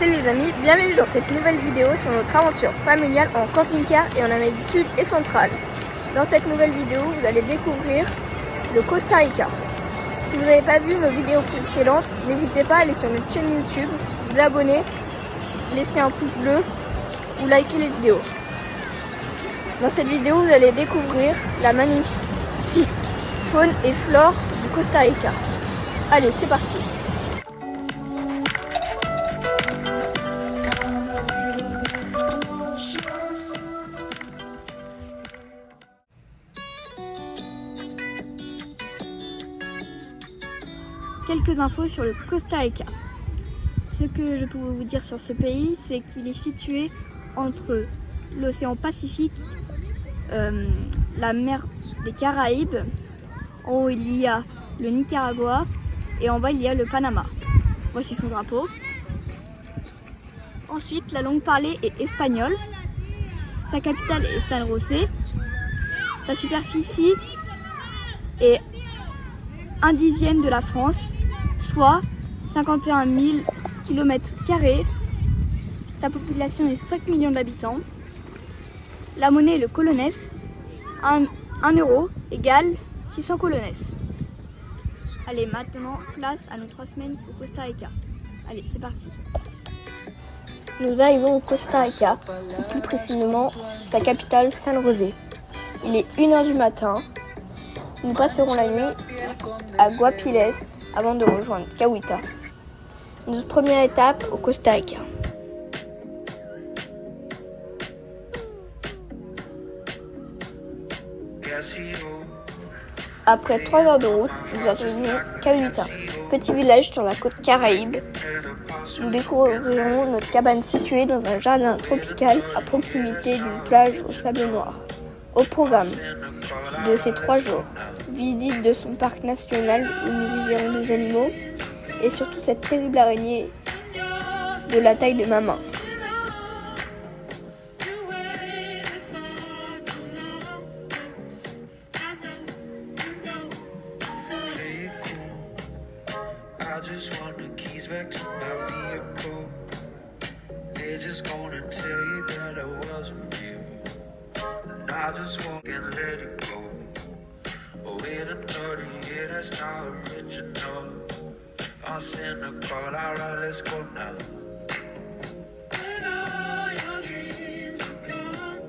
Salut les amis, bienvenue dans cette nouvelle vidéo sur notre aventure familiale en camping-car et en Amérique du Sud et centrale. Dans cette nouvelle vidéo, vous allez découvrir le Costa Rica. Si vous n'avez pas vu nos vidéos précédentes, n'hésitez pas à aller sur notre chaîne YouTube, vous abonner, laisser un pouce bleu ou liker les vidéos. Dans cette vidéo, vous allez découvrir la magnifique faune et flore du Costa Rica. Allez, c'est parti! Quelques infos sur le Costa Rica. Ce que je peux vous dire sur ce pays, c'est qu'il est situé entre l'océan Pacifique, la mer des Caraïbes, en haut il y a le Nicaragua et en bas il y a le Panama. Voici son drapeau. Ensuite, la langue parlée est espagnole. Sa capitale est San José. Sa superficie est 1/10 de la France, soit 51 000 km². Sa population est 5 millions d'habitants. La monnaie est le colones. 1 euro égale 600 colones. Allez, maintenant, place à nos 3 semaines au Costa Rica. Allez, c'est parti. Nous arrivons au Costa Rica, ou plus précisément sa capitale San José. Il est 1h du matin. Nous passerons la nuit à Guapiles avant de rejoindre Cahuita. Notre première étape au Costa Rica. Après 3 heures de route, nous atteignons Cahuita, petit village sur la côte Caraïbe. Nous découvrirons notre cabane située dans un jardin tropical à proximité d'une plage au sable noir. Au programme de ces 3 jours, visite de son parc national où nous y verrons des animaux et surtout cette terrible araignée de la taille de ma main. I just walk and let it go. Oh, in authority, yeah, that's not original. I'll send a call, alright, let's go now. When all your dreams are gone.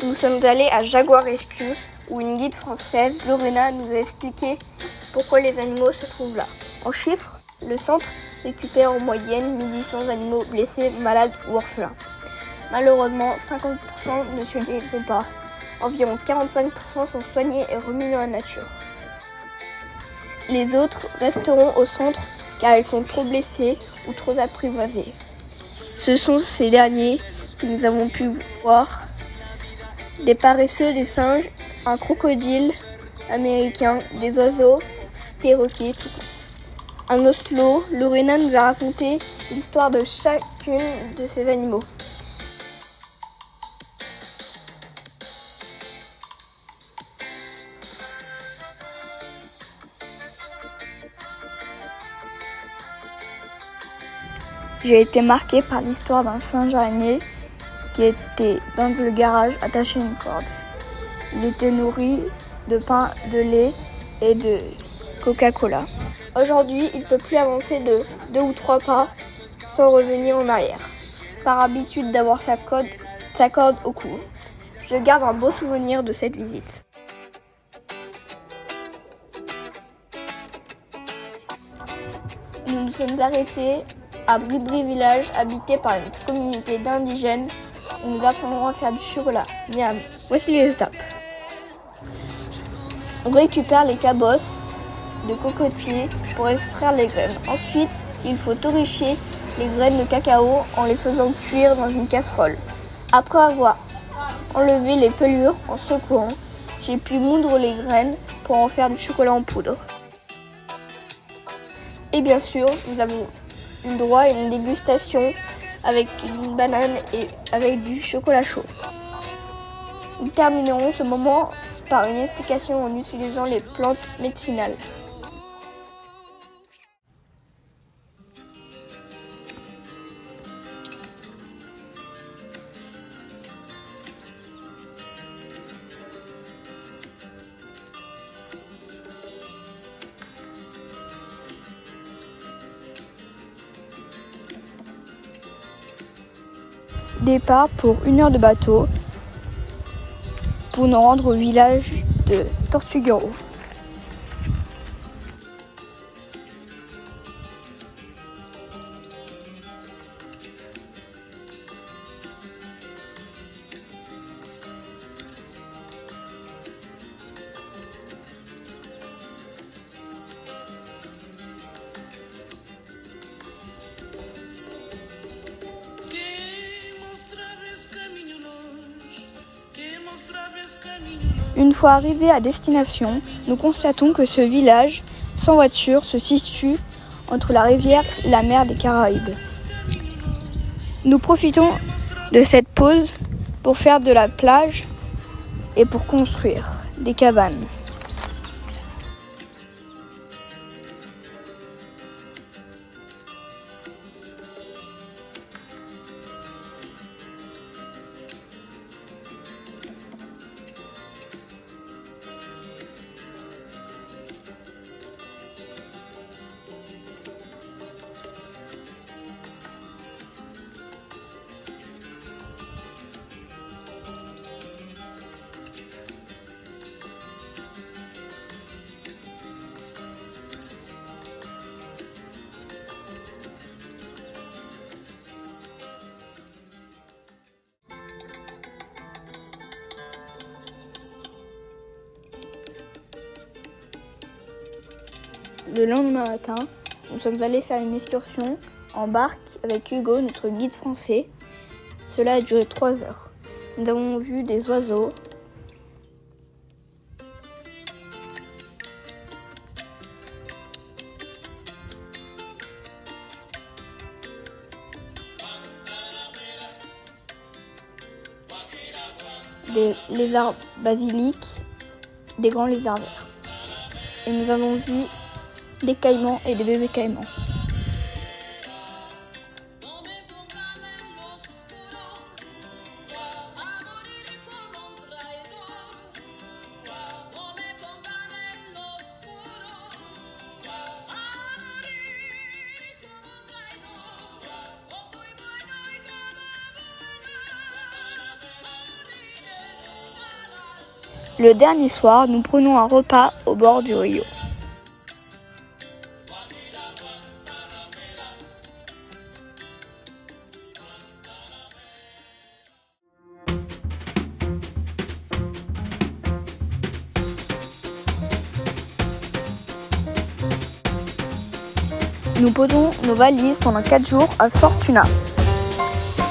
Nous sommes allés à Jaguar Rescues où une guide française, Lorena, nous a expliqué pourquoi les animaux se trouvent là. En chiffres, le centre récupère en moyenne 1800 animaux blessés, malades ou orphelins. Malheureusement, 50% ne survivront pas. Environ 45% sont soignés et remis dans la nature. Les autres resteront au centre car ils sont trop blessés ou trop apprivoisés. Ce sont ces derniers que nous avons pu voir. Des paresseux, des singes, un crocodile américain, des oiseaux, perroquets, tout. À Oslo, Lorena nous a raconté l'histoire de chacune de ces animaux. J'ai été marquée par l'histoire d'un singe araignée qui était dans le garage attaché à une corde. Il était nourri de pain, de lait et de Coca-Cola. Aujourd'hui, il ne peut plus avancer de 2 ou 3 pas sans revenir en arrière, par habitude d'avoir sa corde au cou. Je garde un beau souvenir de cette visite. Nous nous sommes arrêtés à Bribri village, habité par une communauté d'indigènes, où nous apprendrons à faire du chocolat. Miam. Voici les étapes. On récupère les cabosses de cocotiers pour extraire les graines. Ensuite, il faut torréfier les graines de cacao en les faisant cuire dans une casserole. Après avoir enlevé les pelures en secouant, j'ai pu moudre les graines pour en faire du chocolat en poudre. Et bien sûr, nous avons eu droit à une dégustation avec une banane et avec du chocolat chaud. Nous terminerons ce moment par une explication en utilisant les plantes médicinales. départ pour 1 heure de bateau pour nous rendre au village de Tortuguero. Une fois arrivés à destination, nous constatons que ce village, sans voiture, se situe entre la rivière et la mer des Caraïbes. Nous profitons de cette pause pour faire de la plage et pour construire des cabanes. Le lendemain matin, nous sommes allés faire une excursion en barque avec Hugo, notre guide français. Cela a duré 3 heures. Nous avons vu des oiseaux, des lézards basiliques, des grands lézards verts. Et nous avons vu des caïmans et des bébés caïmans. Le dernier soir, nous prenons un repas au bord du rio. Nous posons nos valises pendant 4 jours à Fortuna.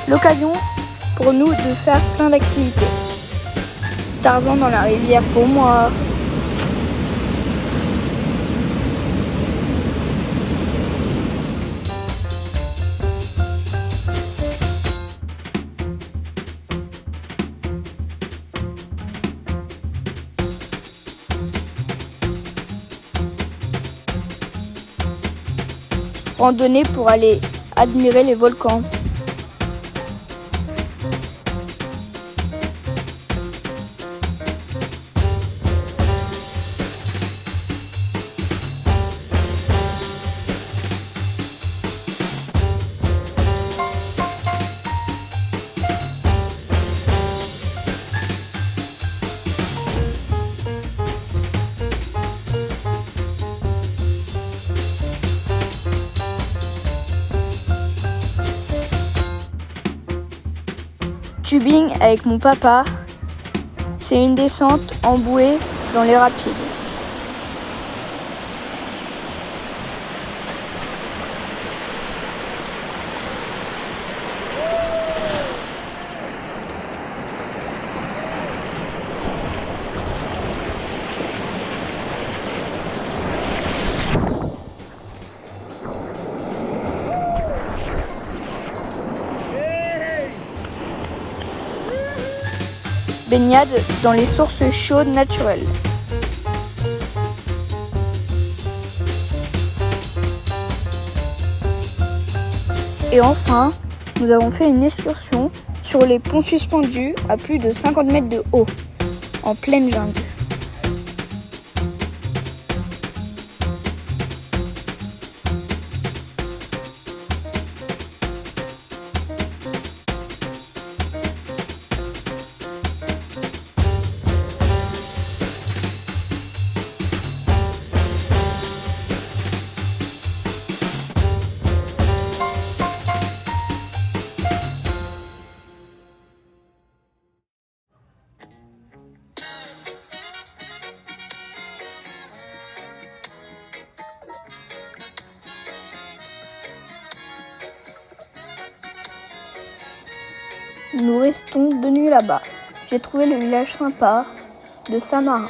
L'occasion pour nous de faire plein d'activités. Tarzan dans la rivière pour moi. Randonnée pour aller admirer les volcans. Tubing avec mon papa, c'est une descente en bouée dans les rapides. Baignade dans les sources chaudes naturelles. Et enfin, nous avons fait une excursion sur les ponts suspendus à plus de 50 mètres de haut, en pleine jungle. nous restons 2 nuits là-bas. J'ai trouvé le village sympa de Samara.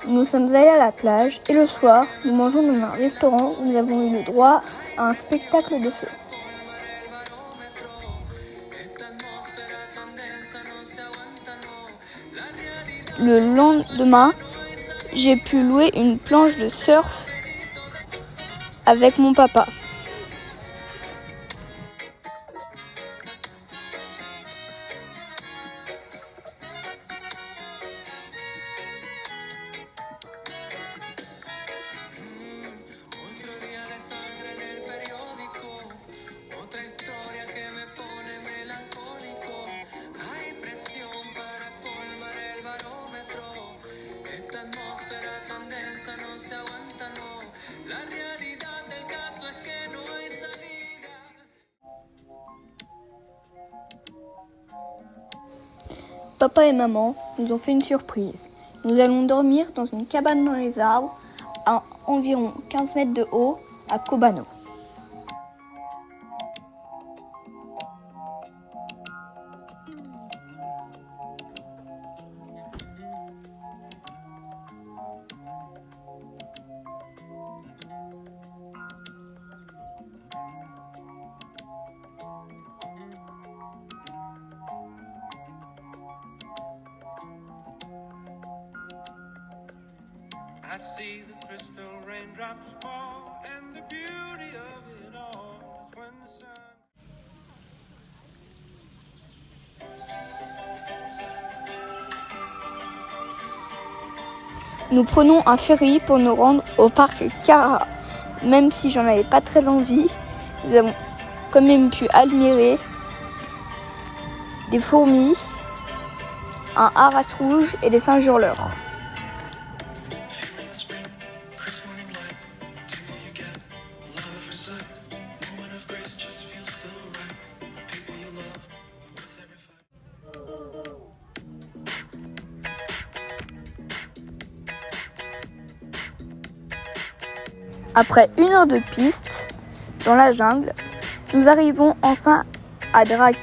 Nous sommes allés à la plage et le soir, nous mangeons dans un restaurant où nous avons eu le droit à un spectacle de feu. Le lendemain, j'ai pu louer une planche de surf avec mon papa. Papa et maman nous ont fait une surprise. Nous allons dormir dans une cabane dans les arbres à environ 15 mètres de haut à Kobano. I see the crystal raindrops fall, and the beauty of it all is when the sun... Nous prenons un ferry pour nous rendre au parc Kara. Même si j'en avais pas très envie, nous avons quand même pu admirer des fourmis, un haras rouge et des singes hurleurs. Après 1 heure de piste dans la jungle, nous arrivons enfin à Drac.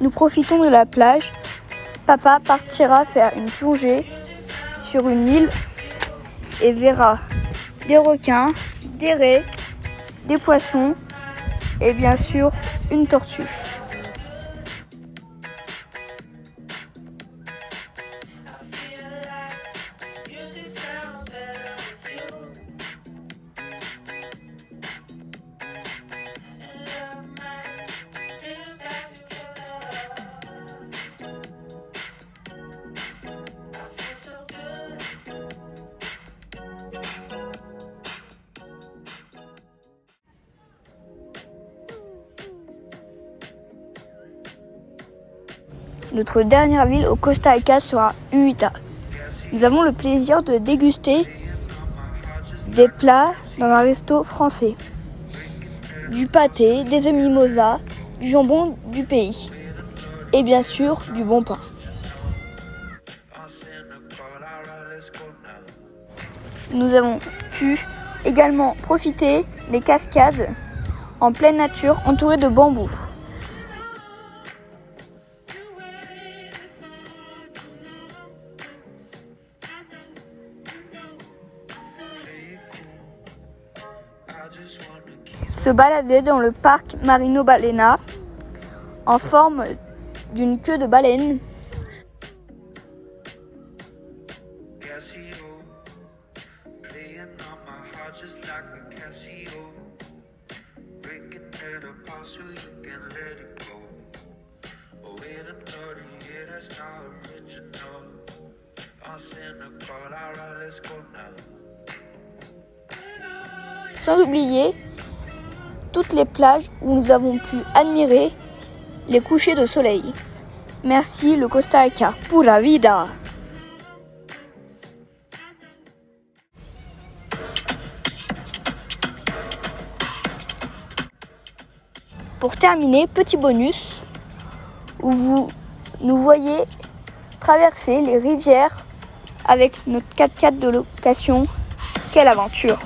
Nous profitons de la plage. Papa partira faire une plongée sur une île et verra des requins, des raies, des poissons et bien sûr une tortue. Notre dernière ville au Costa Rica sera Huita. Nous avons le plaisir de déguster des plats dans un resto français. Du pâté, des œufs mimosa, du jambon du pays et bien sûr du bon pain. Nous avons pu également profiter des cascades en pleine nature entourées de bambous. Se balader dans le parc Marino Balena en forme d'une queue de baleine. Sans oublier toutes les plages où nous avons pu admirer les couchers de soleil. Merci le Costa Rica, pura vida! Pour terminer, petit bonus, où vous nous voyez traverser les rivières avec notre 4x4 de location. Quelle aventure!